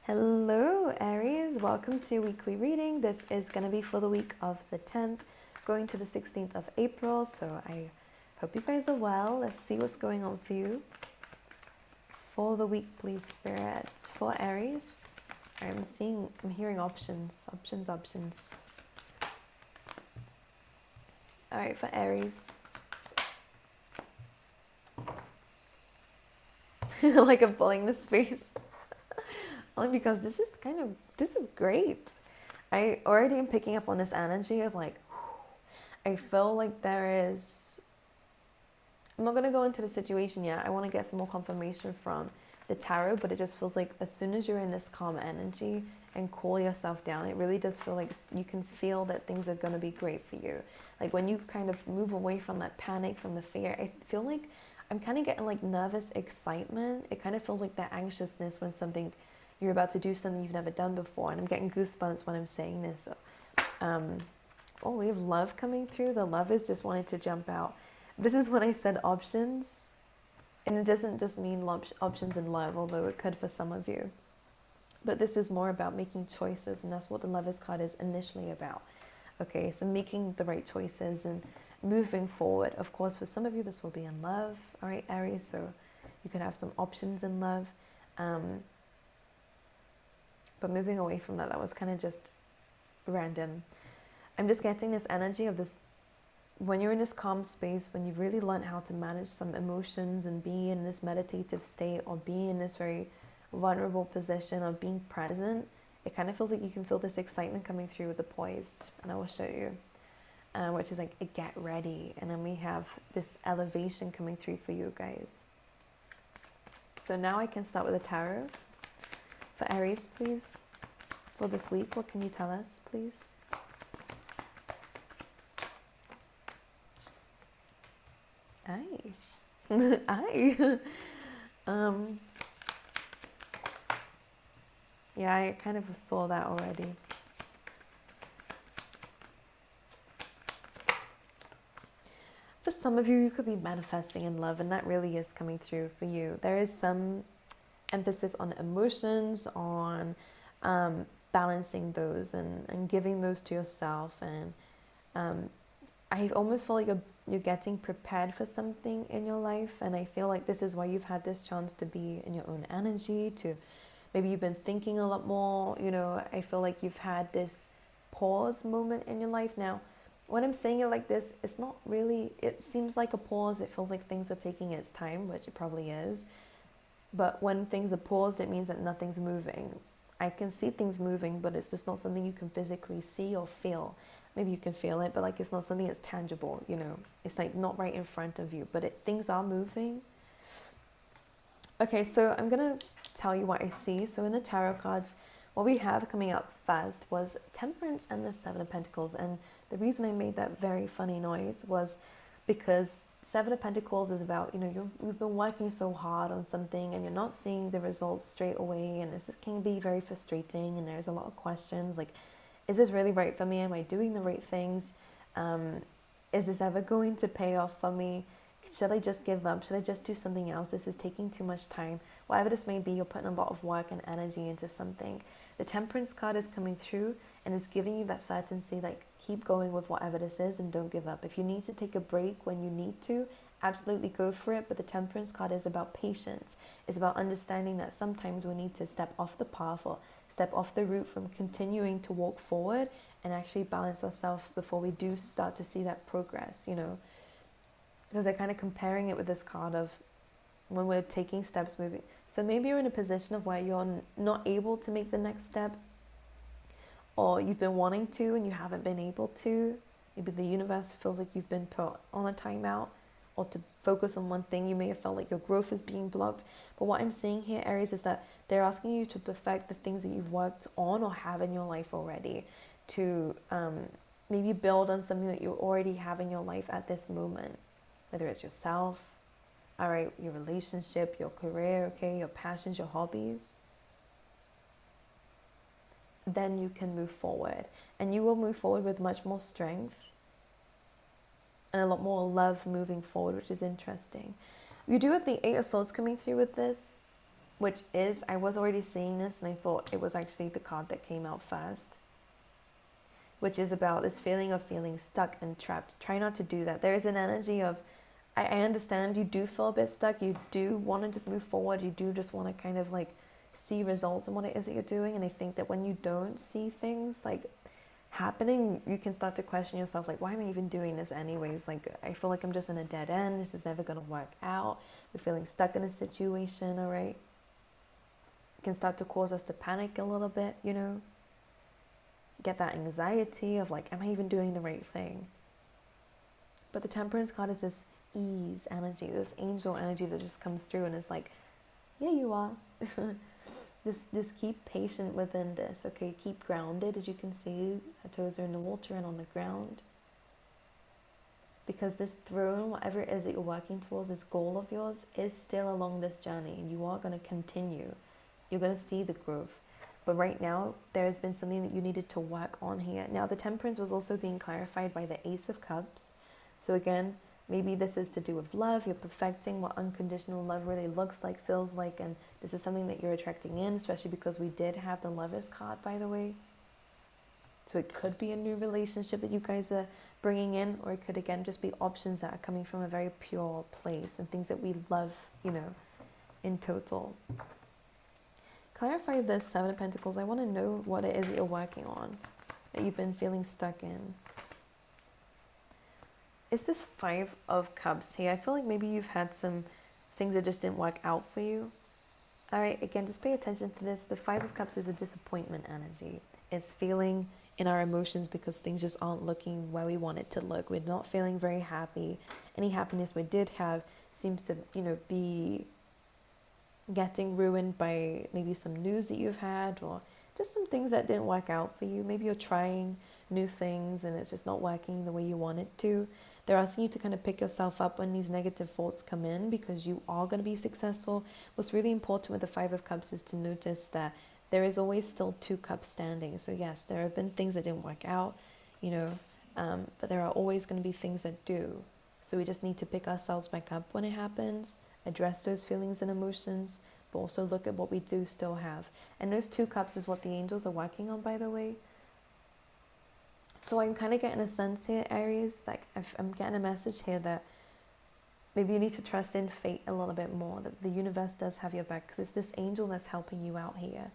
Hello Aries, welcome to your weekly reading. This is going to be for the week of the 10th going to the 16th of April, so I hope you guys are well. Let's see what's going on for you for the week, please, Spirit. For Aries, I'm hearing options. All right, for Aries. Like I'm pulling the space. Only because this is great. I already am picking up on this energy of like, I feel like I'm not going to go into the situation yet. I want to get some more confirmation from the tarot, but it just feels like as soon as you're in this calm energy and cool yourself down, it really does feel like you can feel that things are going to be great for you. Like when you kind of move away from that panic, from the fear, I feel like I'm kind of getting like nervous excitement. It kind of feels like that anxiousness when you're about to do something you've never done before, and I'm getting goosebumps when I'm saying this. We have love coming through. The love is just wanting to jump out. This is when I said options, and it doesn't just mean options in love, although it could for some of you. But this is more about making choices, and that's what the Lovers card is initially about. Okay, so making the right choices and moving forward. Of course, for some of you, this will be in love. All right, Aries, so you could have some options in love. But moving away from that was kind of just random. I'm just getting this energy of this, when you're in this calm space, when you've really learned how to manage some emotions and be in this meditative state or be in this very vulnerable position of being present, it kind of feels like you can feel this excitement coming through with the poised. And I will show you, which is like a get ready. And then we have this elevation coming through for you guys. So now I can start with the tarot. For Aries, please, for this week, what can you tell us, please? Aye. Aye. Yeah, I kind of saw that already. For some of you, you could be manifesting in love, and that really is coming through for you. There is some emphasis on emotions, on balancing those and giving those to yourself. And I almost feel like you're getting prepared for something in your life. And I feel like this is why you've had this chance to be in your own energy, to maybe you've been thinking a lot more. I feel like you've had this pause moment in your life. Now, when I'm saying it like this, it's not really, it seems like a pause. It feels like things are taking its time, which it probably is. But when things are paused, it means that nothing's moving. I can see things moving, but it's just not something you can physically see or feel. Maybe you can feel it, but like it's not something that's tangible, It's like not right in front of you, but things are moving. Okay, so I'm going to tell you what I see. So in the tarot cards, what we have coming up first was Temperance and the Seven of Pentacles. And the reason I made that very funny noise was because Seven of Pentacles is about, you've been working so hard on something and you're not seeing the results straight away, and this can be very frustrating, and there's a lot of questions like, is this really right for me? Am I doing the right things? Is this ever going to pay off for me? Should I just give up? Should I just do something else? This is taking too much time. Whatever this may be, you're putting a lot of work and energy into something. The Temperance card is coming through and is giving you that certainty, like keep going with whatever this is and don't give up. If you need to take a break when you need to, absolutely go for it. But the Temperance card is about patience. It's about understanding that sometimes we need to step off the path or step off the route from continuing to walk forward and actually balance ourselves before we do start to see that progress, Because they're kind of comparing it with this card of when we're taking steps, moving. So maybe you're in a position of where you're not able to make the next step, or you've been wanting to and you haven't been able to. Maybe the universe feels like you've been put on a timeout, or to focus on one thing. You may have felt like your growth is being blocked. But what I'm seeing here, Aries, is that they're asking you to perfect the things that you've worked on or have in your life already, to maybe build on something that you already have in your life at this moment, whether it's yourself, all right, your relationship, your career, okay, your passions, your hobbies. Then you can move forward, and you will move forward with much more strength and a lot more love moving forward, which is interesting. You do have the Eight of Swords coming through with this. which is, I was already seeing this and I thought it was actually the card that came out first, which is about this feeling of feeling stuck and trapped. Try not to do that. There is an energy of, I understand you do feel a bit stuck. You do want to just move forward. You do just want to kind of like see results in what it is that you're doing. And I think that when you don't see things like happening, you can start to question yourself, like, why am I even doing this anyways? Like, I feel like I'm just in a dead end. This is never going to work out. We're feeling stuck in a situation, all right? It can start to cause us to panic a little bit, you know? Get that anxiety of like, am I even doing the right thing? But the Temperance card is this ease energy, this angel energy that just comes through and is like, yeah, you are. Just keep patient within this, okay? Keep grounded. As you can see, her toes are in the water and on the ground. Because this throne, whatever it is that you're working towards, this goal of yours, is still along this journey, and you are going to continue. You're going to see the growth. But right now, there has been something that you needed to work on here. Now, the Temperance was also being clarified by the Ace of Cups. So again, maybe this is to do with love. You're perfecting what unconditional love really looks like, feels like, and this is something that you're attracting in, especially because we did have the Lovers card, by the way. So it could be a new relationship that you guys are bringing in, or it could, again, just be options that are coming from a very pure place and things that we love, you know, in total. Clarify this, Seven of Pentacles. I want to know what it is that you're working on, that you've been feeling stuck in. It's this Five of Cups here. I feel like maybe you've had some things that just didn't work out for you. All right, again, just pay attention to this. The Five of Cups is a disappointment energy. It's feeling in our emotions because things just aren't looking where we want it to look. We're not feeling very happy. Any happiness we did have seems to, you know, be getting ruined by maybe some news that you've had, or just some things that didn't work out for you. Maybe you're trying new things and it's just not working the way you want it to. They're asking you to kind of pick yourself up when these negative thoughts come in, because you are going to be successful. What's really important with the Five of Cups is to notice that there is always still two cups standing. So yes, there have been things that didn't work out, you know, but there are always going to be things that do. So we just need to pick ourselves back up when it happens, address those feelings and emotions, but also look at what we do still have. And those two cups is what the angels are working on, by the way. So I'm kind of getting a sense here, Aries, like I'm getting a message here that maybe you need to trust in fate a little bit more, that the universe does have your back, because it's this angel that's helping you out here.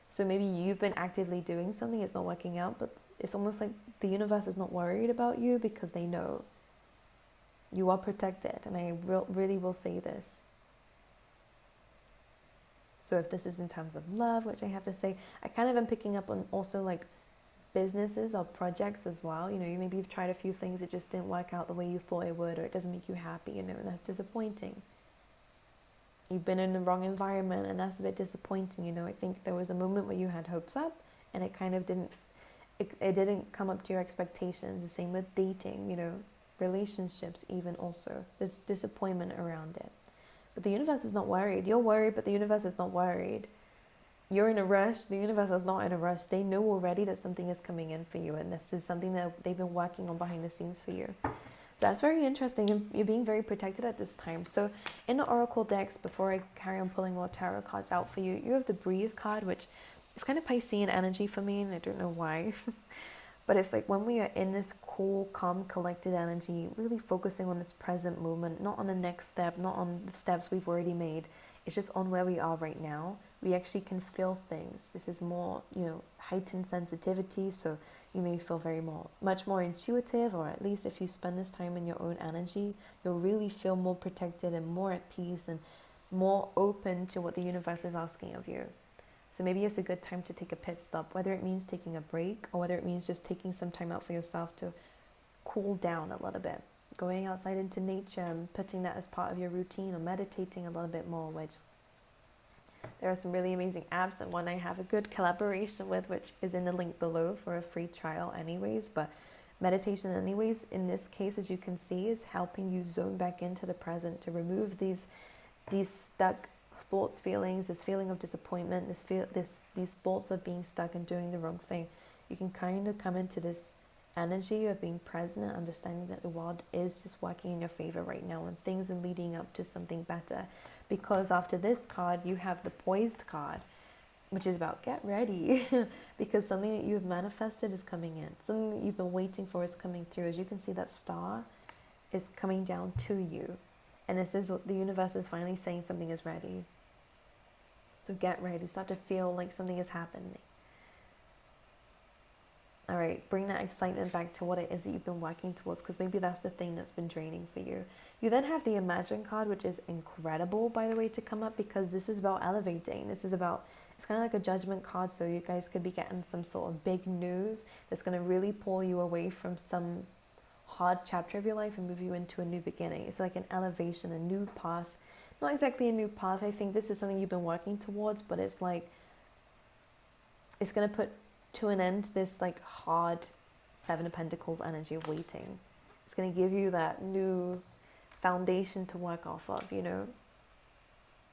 So maybe you've been actively doing something, it's not working out, but it's almost like the universe is not worried about you because they know you are protected. And I really will say this. So if this is in terms of love, which I have to say, I kind of am picking up on also like businesses or projects as well. You know, maybe you've tried a few things, it just didn't work out the way you thought it would, or it doesn't make you happy, you know, and that's disappointing. You've been in the wrong environment and that's a bit disappointing, you know. I think there was a moment where you had hopes up and it kind of didn't come up to your expectations. The same with dating, you know, relationships even also. There's disappointment around it. But the universe is not worried. You're worried, but the universe is not worried. You're in a rush. The universe is not in a rush. They know already that something is coming in for you, and this is something that they've been working on behind the scenes for you. So that's very interesting. You're being very protected at this time. So in the Oracle decks, before I carry on pulling more tarot cards out for you, you have the Breathe card, which is kind of Piscean energy for me, and I don't know why. But it's like when we are in this cool, calm, collected energy, really focusing on this present moment, not on the next step, not on the steps we've already made. It's just on where we are right now. We actually can feel things. This is more, you know, heightened sensitivity. So you may feel much more intuitive, or at least if you spend this time in your own energy, you'll really feel more protected and more at peace and more open to what the universe is asking of you. So maybe it's a good time to take a pit stop, whether it means taking a break or whether it means just taking some time out for yourself to cool down a little bit. Going outside into nature and putting that as part of your routine, or meditating a little bit more, which there are some really amazing apps, and one I have a good collaboration with, which is in the link below for a free trial anyways. But meditation anyways, in this case, as you can see, is helping you zone back into the present to remove these stuck thoughts, feelings, this feeling of disappointment, these thoughts of being stuck and doing the wrong thing. You can kind of come into this energy of being present and understanding that the world is just working in your favor right now, and things are leading up to something better. because after this card, you have the poised card, which is about get ready because something that you've manifested is coming in. Something that you've been waiting for is coming through. As you can see, that star is coming down to you. And this is the universe is finally saying something is ready. So get ready. Start to feel like something is happening. All right, bring that excitement back to what it is that you've been working towards, because maybe that's the thing that's been draining for you. You then have the Imagine card, which is incredible, by the way, to come up, because this is about elevating. This is about, it's kind of like a judgment card, so you guys could be getting some sort of big news that's going to really pull you away from some hard chapter of your life and move you into a new beginning. It's like an elevation, a new path. Not exactly a new path. I think this is something you've been working towards, but it's like, it's going to put to an end this like hard Seven of Pentacles energy of waiting. It's going to give you that new foundation to work off of, you know.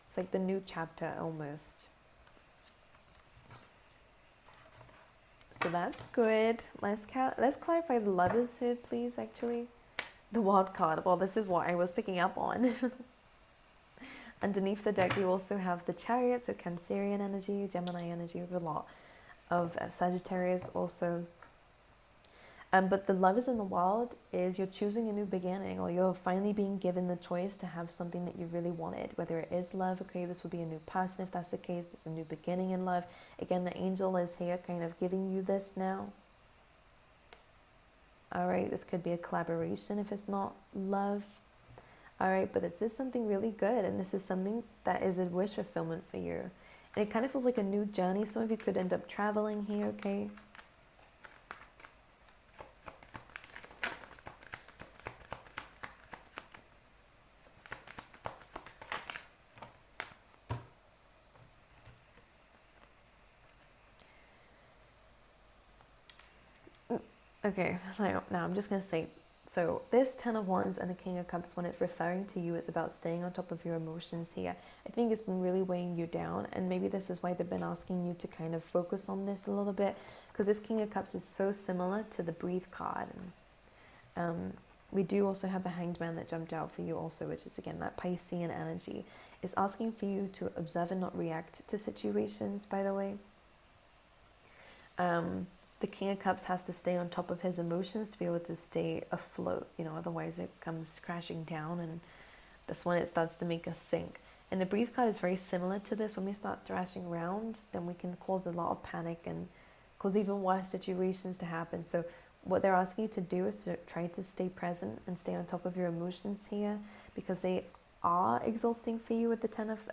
It's like the new chapter almost. So that's good. Let's clarify the Lovers here, please, actually. The Wild card. Well, this is what I was picking up on. Underneath the deck, you also have the Chariot, so Cancerian energy, Gemini energy, with a lot of Sagittarius also. But the Lovers in the Wild is you're choosing a new beginning, or you're finally being given the choice to have something that you really wanted, whether it is love. Okay, this would be a new person if that's the case. It's a new beginning in love. Again, the angel is here kind of giving you this now. All right, this could be a collaboration if it's not love. All right, but this is something really good, and this is something that is a wish fulfillment for you. And it kind of feels like a new journey. Some of you could end up traveling here, okay? Okay, now I'm just going to say, so this Ten of Wands and the King of Cups, when it's referring to you, it's about staying on top of your emotions here. I think it's been really weighing you down, and maybe this is why they've been asking you to kind of focus on this a little bit, because this King of Cups is so similar to the Breathe card. And we do also have the Hanged Man that jumped out for you also, which is, again, that Piscean energy. It's asking for you to observe and not react to situations, by the way. The King of Cups has to stay on top of his emotions to be able to stay afloat, you know, otherwise it comes crashing down, and that's when it starts to make us sink. And the Breathe card is very similar to this. When we start thrashing around, then we can cause a lot of panic and cause even worse situations to happen. So what they're asking you to do is to try to stay present and stay on top of your emotions here, because they are exhausting for you with the Ten of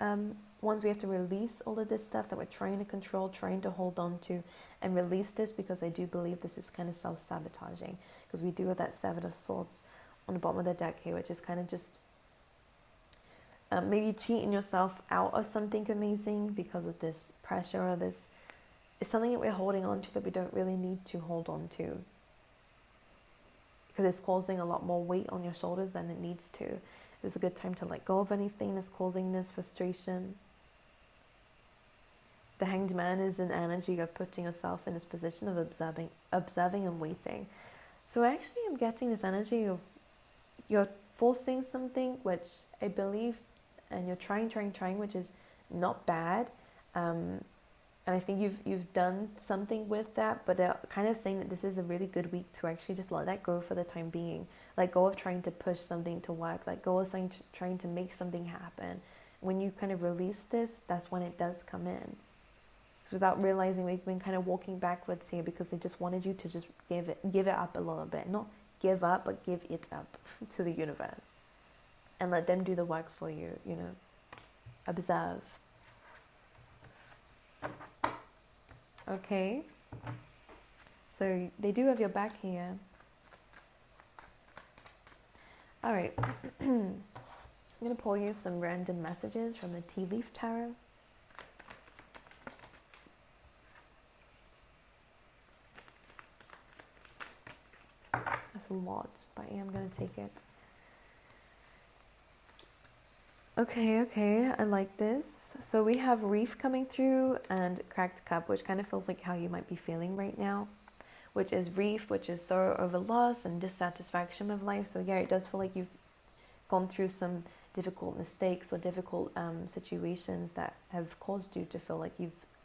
Wands. We have to release all of this stuff that we're trying to control, trying to hold on to, and release this, because I do believe this is kind of self-sabotaging, because we do have that Seven of Swords on the bottom of the deck here, which is kind of just maybe cheating yourself out of something amazing because of this pressure, or this is something that we're holding on to that we don't really need to hold on to, because it's causing a lot more weight on your shoulders than it needs to. It's a good time to let go of anything that's causing this frustration. The Hanged Man is an energy of putting yourself in this position of observing and waiting. So actually I'm getting this energy of you're forcing something, which I believe, and you're trying, which is not bad. And I think you've done something with that, but they're kind of saying that this is a really good week to actually just let that go for the time being. Let go of trying to push something to work. Let go of trying to make something happen. When you kind of release this, that's when it does come in. So without realizing, we've been kind of walking backwards here, because they just wanted you to just give it up a little bit. Not give up, but give it up to the universe. And let them do the work for you, you know. Observe. Okay, so they do have your back here. All right, I'm going to pull you some random messages from the Tea Leaf Tarot. That's a lot, but yeah, I'm going to take it. Okay, I like this. So we have Reef coming through and Cracked Cup, which kind of feels like how you might be feeling right now, which is Reef, which is sorrow over loss and dissatisfaction with life. So yeah, it does feel like you've gone through some difficult mistakes or difficult situations that have caused you to feel like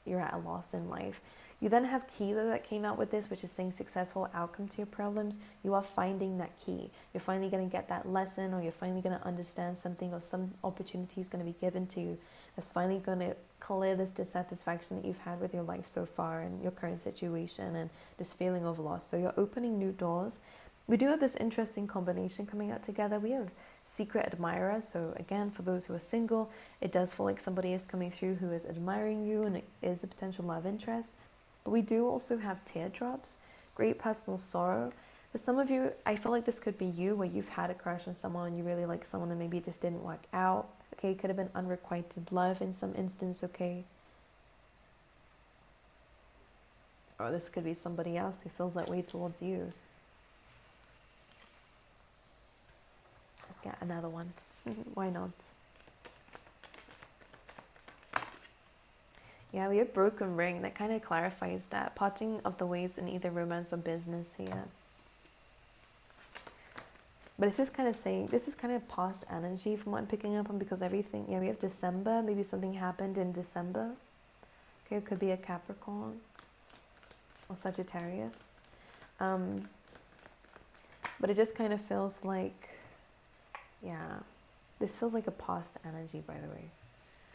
you're at a loss in life. You then have Kilo that came out with this, which is saying successful outcome to your problems. You are finding that key. You're finally going to get that lesson, or you're finally going to understand something, or some opportunity is going to be given to you that's finally going to clear this dissatisfaction that you've had with your life so far and your current situation and this feeling of loss. So you're opening new doors. We do have this interesting combination coming out together. We have secret admirer. So again, for those who are single, it does feel like somebody is coming through who is admiring you, and it is a potential love interest. But we do also have teardrops, great personal sorrow. For some of you, I feel like this could be you, where you've had a crush on someone, you really like someone, and maybe it just didn't work out. Okay, it could have been unrequited love in some instance, okay? Or this could be somebody else who feels that way towards you. Let's get another one. Why not? Yeah, we have broken ring. That kind of clarifies that. Parting of the ways in either romance or business here. But it's just kind of saying, this is kind of past energy from what I'm picking up on, because everything, yeah, we have December. Maybe something happened in December. Okay, it could be a Capricorn or Sagittarius. But it just kind of feels like, yeah, this feels like a past energy, by the way.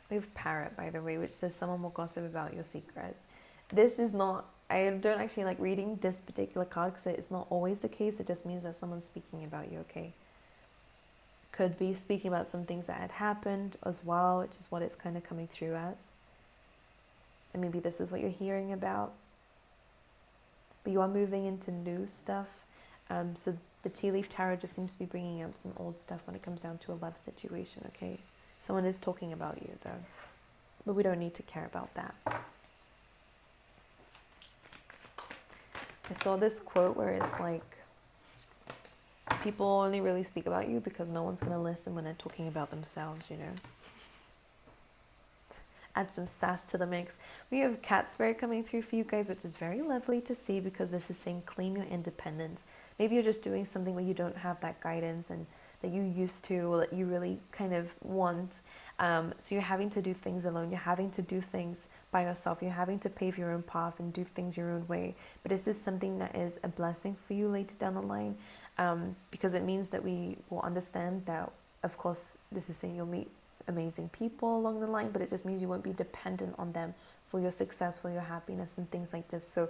We have Parrot, by the way, which says someone will gossip about your secrets. This is not, I don't actually like reading this particular card because it's not always the case. It just means that someone's speaking about you, okay? Could be speaking about some things that had happened as well, which is what it's kind of coming through as. And maybe this is what you're hearing about. But you are moving into new stuff. So the Tea Leaf Tarot just seems to be bringing up some old stuff when it comes down to a love situation, okay? Someone is talking about you, though. But we don't need to care about that. I saw this quote where it's like, people only really speak about you because no one's going to listen when they're talking about themselves, you know? Add some sass to the mix. We have Cat Spirit coming through for you guys, which is very lovely to see, because this is saying claim your independence. Maybe you're just doing something where you don't have that guidance and that you used to, or that you really kind of want. So you're having to do things alone. You're having to do things by yourself. You're having to pave your own path and do things your own way. But this is something that is a blessing for you later down the line, because it means that we will understand that, of course, this is saying you'll meet amazing people along the line, but it just means you won't be dependent on them for your success, for your happiness, and things like this. So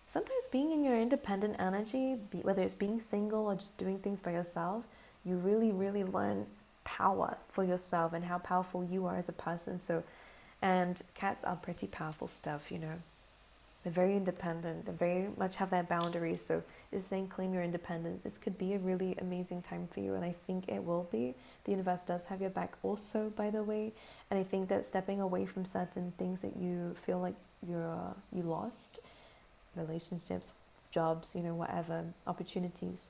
sometimes being in your independent energy, whether it's being single or just doing things by yourself, you really, really learn power for yourself and how powerful you are as a person. So, and cats are pretty powerful stuff, you know. They're very independent. They very much have their boundaries. So it's saying claim your independence. This could be a really amazing time for you, and I think it will be. The universe does have your back also, by the way. And I think that stepping away from certain things that you feel like you lost, relationships, jobs, you know, whatever, opportunities,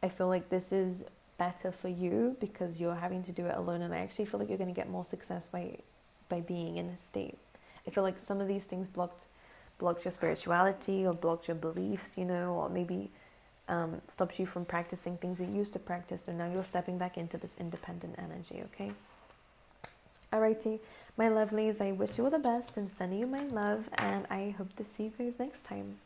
I feel like this is better for you because you're having to do it alone, and I actually feel like you're going to get more success by being in a state. I feel like some of these things blocked your spirituality, or blocked your beliefs, you know, or maybe stopped you from practicing things that you used to practice. So now you're stepping back into this independent energy, okay? Alrighty, my lovelies, I wish you all the best and sending you my love, and I hope to see you guys next time.